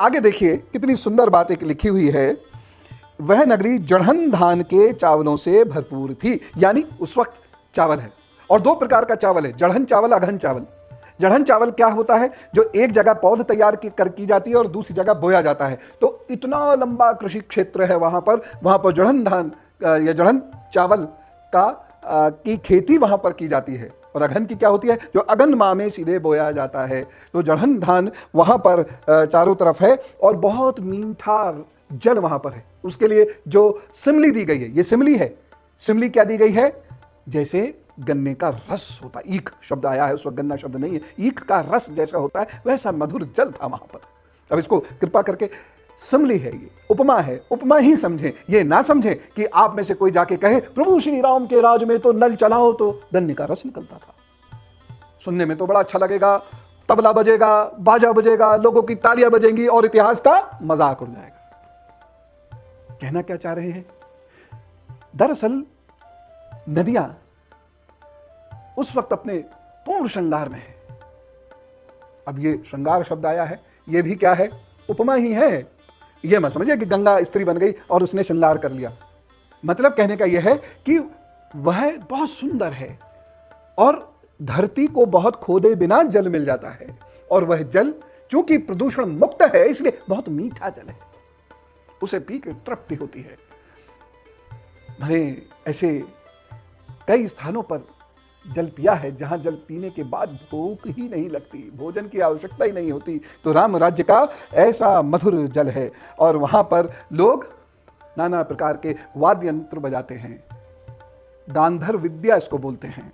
आगे देखिए कितनी सुंदर बात एक लिखी हुई है। वह नगरी जड़हन धान के चावलों से भरपूर थी, यानी उस वक्त चावल है और दो प्रकार का चावल है, जड़हन चावल, अघन चावल। जड़हन चावल क्या होता है? जो एक जगह पौध तैयार की जाती है और दूसरी जगह बोया जाता है। तो इतना लंबा कृषि क्षेत्र है वहां पर जड़हन धान या जड़हन चावल की खेती वहां पर की जाती है। और अघन की क्या होती है? जो अगन माह में सीधे बोया जाता है। तो जड़हन धान वहां पर चारों तरफ है और बहुत मीठा जल वहां पर है। उसके लिए जो सिमली दी गई है, ये सिमली है। सिमली क्या दी गई है? जैसे गन्ने का रस होता है, ईख शब्द आया है, उस वक्त गन्ना शब्द नहीं है, ईख का रस जैसा होता है वैसा मधुर जल था वहां पर। अब इसको कृपा करके सिमली है, ये उपमा है, उपमा ही समझें, ये ना समझें कि आप में से कोई जाके कहे प्रभु श्री राम के राज में तो नल चलाओ तो गन्ने का रस निकलता था। सुनने में तो बड़ा अच्छा लगेगा, तबला बजेगा, बाजा बजेगा, लोगों की तालियां बजेंगी और इतिहास का मजाक उड़ जाएगा। कहना क्या चाह रहे हैं? दरअसल नदियां उस वक्त अपने पूर्ण श्रृंगार में है। अब ये श्रृंगार शब्द आया है, ये भी क्या है? उपमा ही है। ये मत समझिए कि गंगा स्त्री बन गई और उसने श्रृंगार कर लिया। मतलब कहने का यह है कि वह बहुत सुंदर है और धरती को बहुत खोदे बिना जल मिल जाता है, और वह जल चूंकि प्रदूषण मुक्त है इसलिए बहुत मीठा जल है, उसे पी के तृप्ति होती है। मैंने ऐसे कई स्थानों पर जल पिया है जहां जल पीने के बाद भूख ही नहीं लगती, भोजन की आवश्यकता ही नहीं होती। तो राम राज्य का ऐसा मधुर जल है और वहां पर लोग नाना प्रकार के वाद्य यंत्र बजाते हैं। गांधर्व विद्या इसको बोलते हैं।